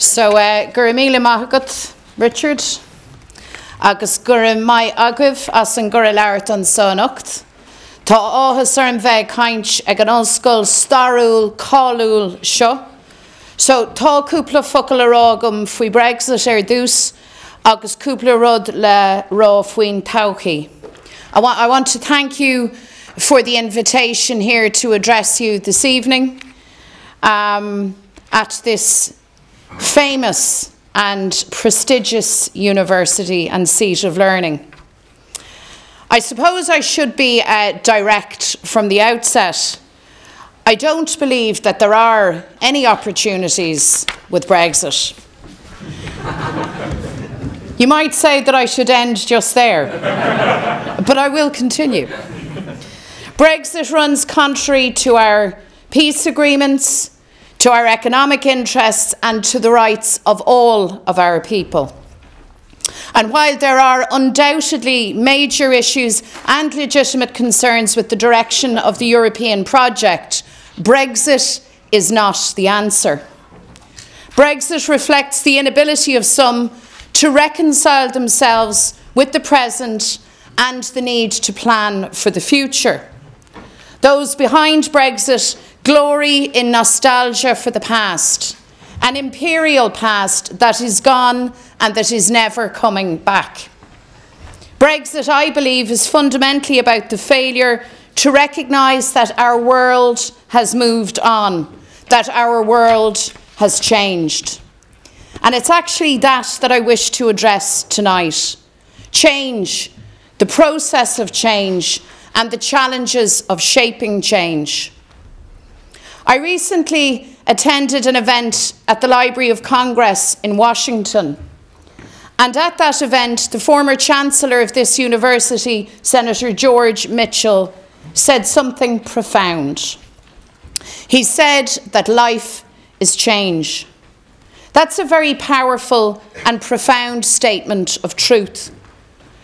So, gur míle maith Richard, agus gur mai agah as an gur leart an sonacht. Tá áthas ar an bheith caint ag an ollscoil starúil, cáúil seo. So, tá cúpla focail arágam faoi Brexit ar dús, agus cúpla rud le rá faoin todhchaí. I want to thank you for the invitation here to address you this evening at this famous and prestigious university and seat of learning. I suppose I should be direct from the outset. I don't believe that there are any opportunities with Brexit. You might say that I should end just there, but I will continue. Brexit runs contrary to our peace agreements, to our economic interests and to the rights of all of our people. And while there are undoubtedly major issues and legitimate concerns with the direction of the European project, Brexit is not the answer. Brexit reflects the inability of some to reconcile themselves with the present and the need to plan for the future. Those behind Brexit glory in nostalgia for the past, an imperial past that is gone and that is never coming back. Brexit, I believe, is fundamentally about the failure to recognise that our world has moved on, that our world has changed. And it's actually that I wish to address tonight. Change, the process of change, and the challenges of shaping change. I recently attended an event at the Library of Congress in Washington. And at that event, the former Chancellor of this university, Senator George Mitchell, said something profound. He said that life is change. That's a very powerful and profound statement of truth.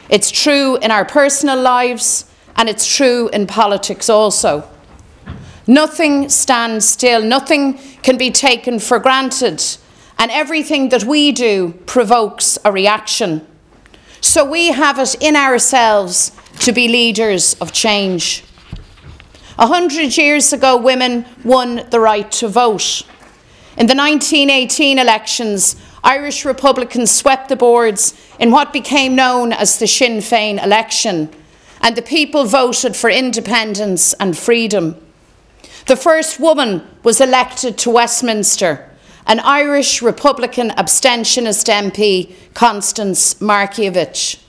It's true in our personal lives, and it's true in politics also. Nothing stands still, nothing can be taken for granted, and everything that we do provokes a reaction. So we have it in ourselves to be leaders of change. 100 years ago, women won the right to vote. In the 1918 elections, Irish Republicans swept the boards in what became known as the Sinn Féin election, and the people voted for independence and freedom. The first woman was elected to Westminster, an Irish Republican abstentionist MP, Constance Markievicz.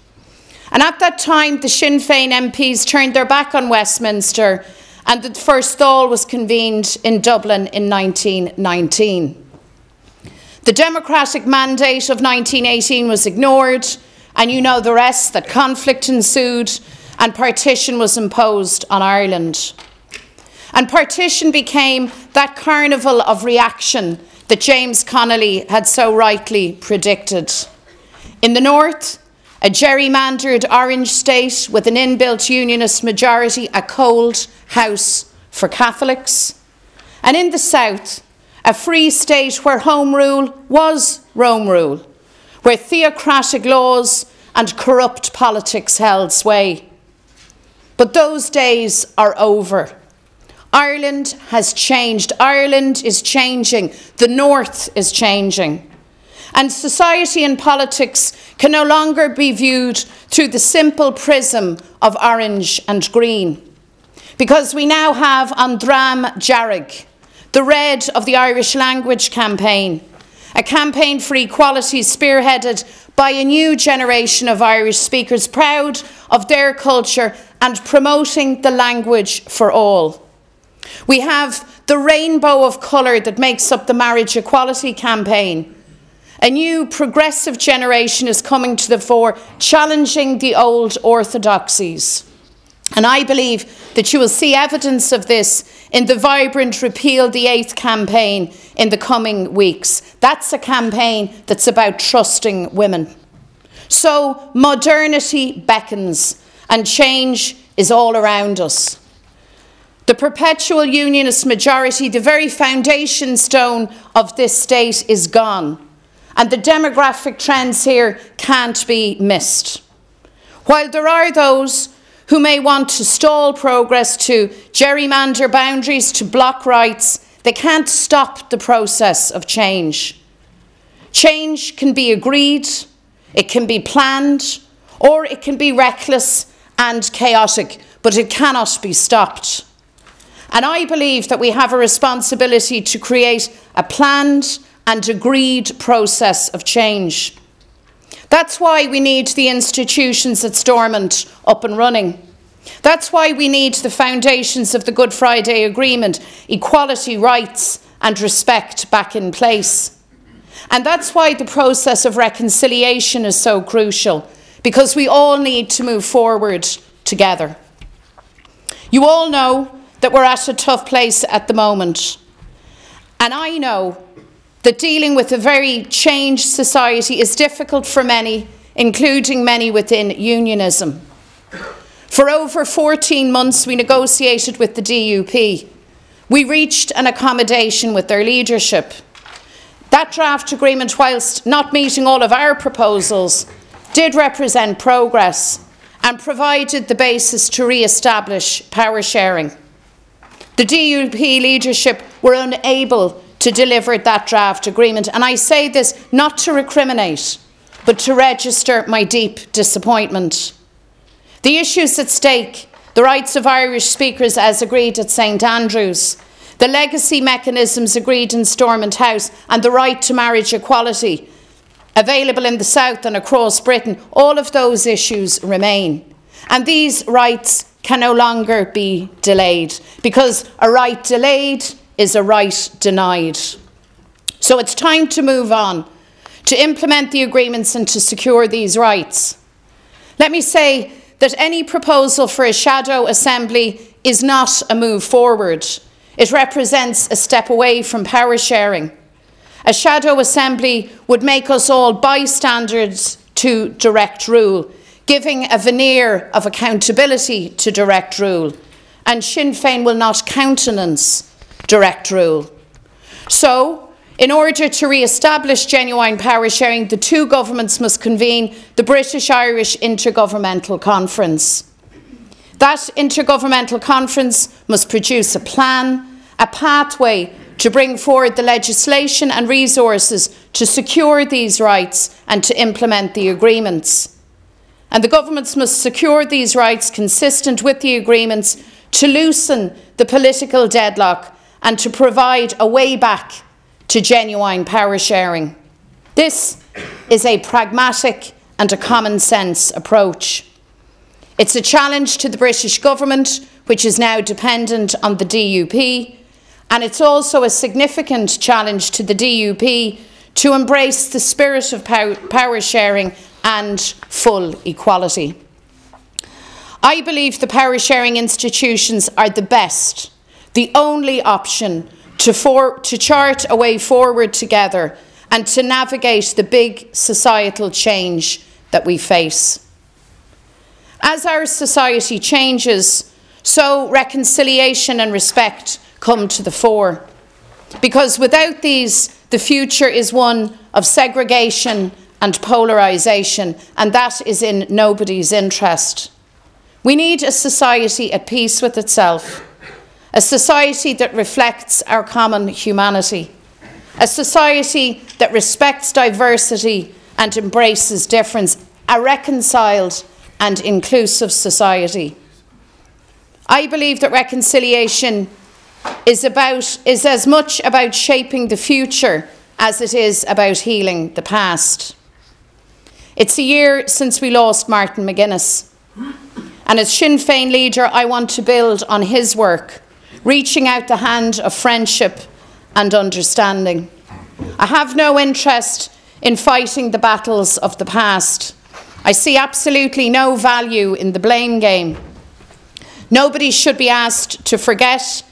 And at that time, the Sinn Féin MPs turned their back on Westminster, and the first Dáil was convened in Dublin in 1919. The democratic mandate of 1918 was ignored, and you know the rest, that conflict ensued and partition was imposed on Ireland. And partition became that carnival of reaction that James Connolly had so rightly predicted. In the north, a gerrymandered orange state with an inbuilt unionist majority, a cold house for Catholics. And in the south, a free state where home rule was Rome rule, where theocratic laws and corrupt politics held sway. But those days are over. Ireland has changed. Ireland is changing. The North is changing. And society and politics can no longer be viewed through the simple prism of orange and green. Because we now have An Dram Jarrig, the red of the Irish language campaign, a campaign for equality spearheaded by a new generation of Irish speakers proud of their culture and promoting the language for all. We have the rainbow of colour that makes up the marriage equality campaign. A new progressive generation is coming to the fore, challenging the old orthodoxies. And I believe that you will see evidence of this in the vibrant Repeal the Eighth campaign in the coming weeks. That's a campaign that's about trusting women. So modernity beckons and change is all around us. The perpetual unionist majority, the very foundation stone of this state, is gone. and the demographic trends here can't be missed. While there are those who may want to stall progress, to gerrymander boundaries, to block rights, they can't stop the process of change. Change can be agreed, it can be planned, or it can be reckless and chaotic, but it cannot be stopped. And I believe that we have a responsibility to create a planned and agreed process of change. That's why we need the institutions at Stormont up and running. That's why we need the foundations of the Good Friday Agreement, equality, rights and respect back in place. And that's why the process of reconciliation is so crucial, because we all need to move forward together. You all know that we're at a tough place at the moment. And I know that dealing with a very changed society is difficult for many, including many within unionism. For over 14 months we negotiated with the DUP. We reached an accommodation with their leadership. That draft agreement, whilst not meeting all of our proposals, did represent progress and provided the basis to re-establish power sharing. The DUP leadership were unable to deliver that draft agreement, and I say this not to recriminate, but to register my deep disappointment. The issues at stake, the rights of Irish speakers as agreed at St Andrews, the legacy mechanisms agreed in Stormont House, and the right to marriage equality available in the South and across Britain, all of those issues remain. And these rights can no longer be delayed, because a right delayed is a right denied. So it's time to move on, to implement the agreements and to secure these rights. Let me say that any proposal for a shadow assembly is not a move forward. It represents a step away from power sharing. A shadow assembly would make us all bystanders to direct rule, giving a veneer of accountability to direct rule, and Sinn Féin will not countenance direct rule. So, in order to re-establish genuine power sharing, the two governments must convene the British-Irish Intergovernmental Conference. That intergovernmental conference must produce a plan, a pathway to bring forward the legislation and resources to secure these rights and to implement the agreements. And the governments must secure these rights consistent with the agreements to loosen the political deadlock and to provide a way back to genuine power sharing. This is a pragmatic and a common sense approach. It's a challenge to the British government, which is now dependent on the DUP, and it's also a significant challenge to the DUP to embrace the spirit of power sharing and full equality. I believe the power sharing institutions are the best, the only option to chart a way forward together and to navigate the big societal change that we face. As our society changes, so reconciliation and respect come to the fore. Because without these, the future is one of segregation and polarisation, and that is in nobody's interest. We need a society at peace with itself, a society that reflects our common humanity, a society that respects diversity and embraces difference, a reconciled and inclusive society. I believe that reconciliation is as much about shaping the future as it is about healing the past. It's a year since we lost Martin McGuinness, and as Sinn Féin leader I want to build on his work, reaching out the hand of friendship and understanding. I have no interest in fighting the battles of the past. I see absolutely no value in the blame game. Nobody should be asked to forget,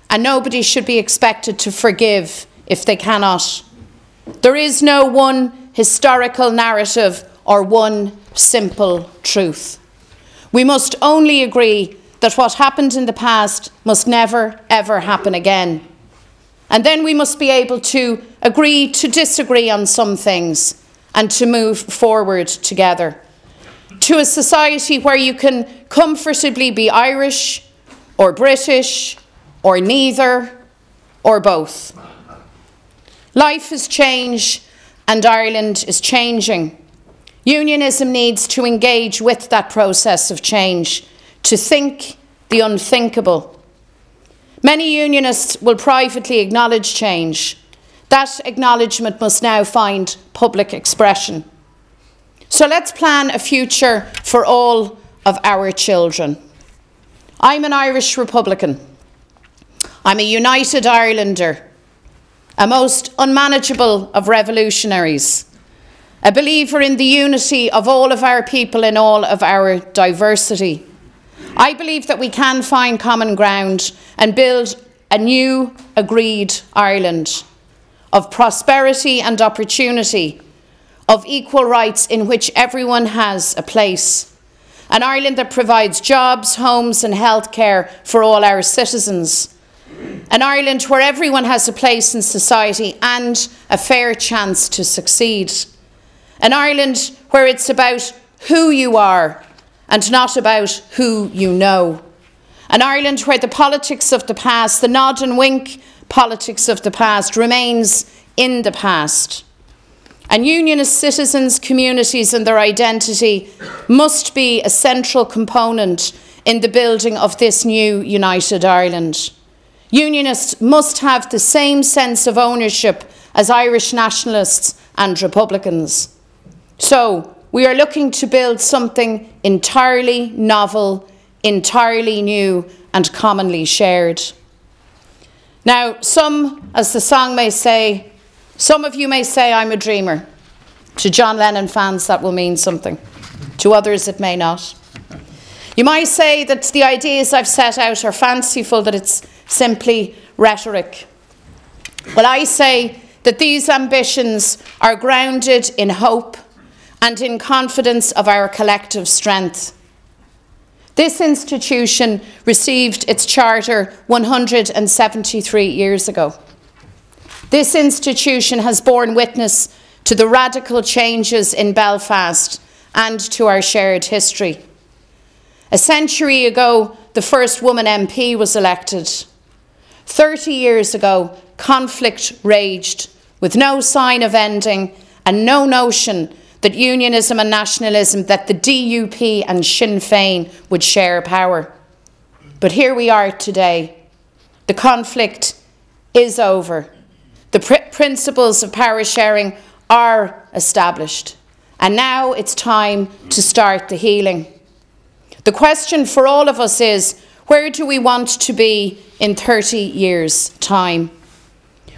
and nobody should be expected to forgive if they cannot. There is no one historical narrative or one simple truth. We must only agree that what happened in the past must never, ever happen again. And then we must be able to agree to disagree on some things and to move forward together to a society where you can comfortably be Irish or British or neither or both. Life has changed and Ireland is changing. Unionism needs to engage with that process of change, to think the unthinkable. Many unionists will privately acknowledge change. That acknowledgement must now find public expression. So let's plan a future for all of our children. I'm an Irish Republican. I'm a United Irelander, a most unmanageable of revolutionaries, a believer in the unity of all of our people in all of our diversity. I believe that we can find common ground and build a new, agreed Ireland of prosperity and opportunity, of equal rights in which everyone has a place. An Ireland that provides jobs, homes and healthcare for all our citizens. An Ireland where everyone has a place in society and a fair chance to succeed. An Ireland where it's about who you are and not about who you know. An Ireland where the politics of the past, the nod and wink politics of the past, remains in the past. And unionist citizens, communities and their identity must be a central component in the building of this new united Ireland. Unionists must have the same sense of ownership as Irish nationalists and Republicans. So we are looking to build something entirely novel, entirely new and commonly shared. Now, some, as the song may say, some of you may say I'm a dreamer. To John Lennon fans that will mean something. To others it may not. You might say that the ideas I've set out are fanciful, that it's simply rhetoric. Well, I say that these ambitions are grounded in hope and in confidence of our collective strength. This institution received its charter 173 years ago. This institution has borne witness to the radical changes in Belfast and to our shared history. A century ago, the first woman MP was elected. 30 years ago, conflict raged with no sign of ending and no notion that unionism and nationalism, that the DUP and Sinn Féin would share power. But here we are today. The conflict is over. The principles of power sharing are established. And now it's time to start the healing. The question for all of us is, where do we want to be in 30 years' time?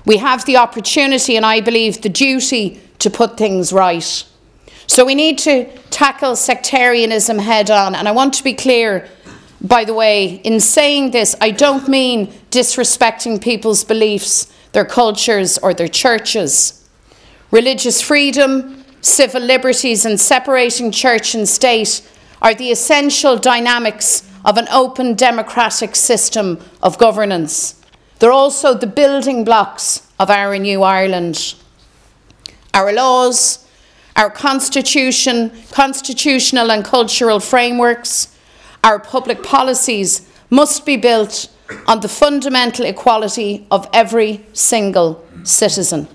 We have the opportunity and I believe the duty to put things right. So we need to tackle sectarianism head on. And I want to be clear, by the way, in saying this, I don't mean disrespecting people's beliefs, their cultures or their churches. Religious freedom, civil liberties and separating church and state are the essential dynamics of an open democratic system of governance. They're also the building blocks of our new Ireland. Our laws, our constitution, constitutional and cultural frameworks, our public policies must be built on the fundamental equality of every single citizen.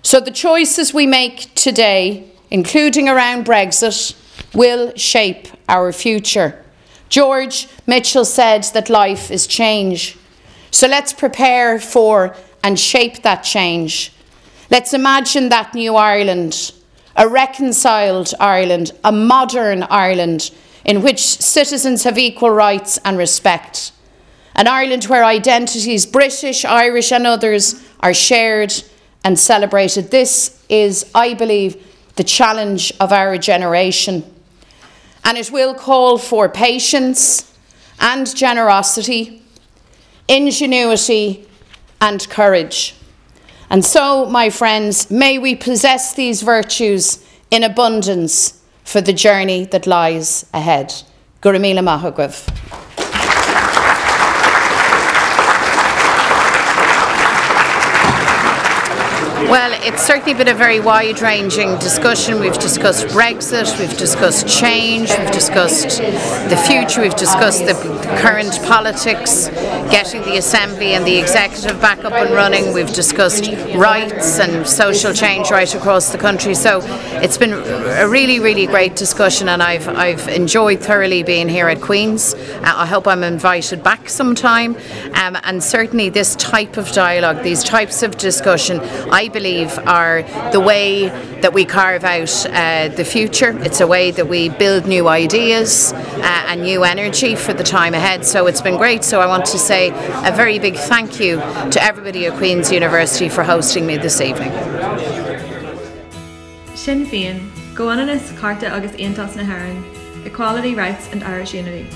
So the choices we make today, including around Brexit, will shape our future. George Mitchell said that life is change. So let's prepare for and shape that change. Let's imagine that new Ireland, a reconciled Ireland, a modern Ireland in which citizens have equal rights and respect. An Ireland where identities, British, Irish and others, are shared and celebrated. This is, I believe, the challenge of our generation. And it will call for patience and generosity, ingenuity and courage. And so, my friends, may we possess these virtues in abundance for the journey that lies ahead. Gurumila Mahagwav. Well, it's certainly been a very wide-ranging discussion. We've discussed Brexit, we've discussed change, we've discussed the future, we've discussed the current politics, getting the Assembly and the Executive back up and running. We've discussed rights and social change right across the country. So it's been a really, really great discussion, and I've enjoyed thoroughly being here at Queen's. I hope I'm invited back sometime, and certainly this type of dialogue, these types of discussion, I believe are the way that we carve out the future. It's a way that we build new ideas and new energy for the time ahead. So it's been great. So I want to say a very big thank you to everybody at Queen's University for hosting me this evening. Sinn Féin, Goananus, Carta agus Aontas na HÉireann, Equality, Rights and Irish Unity.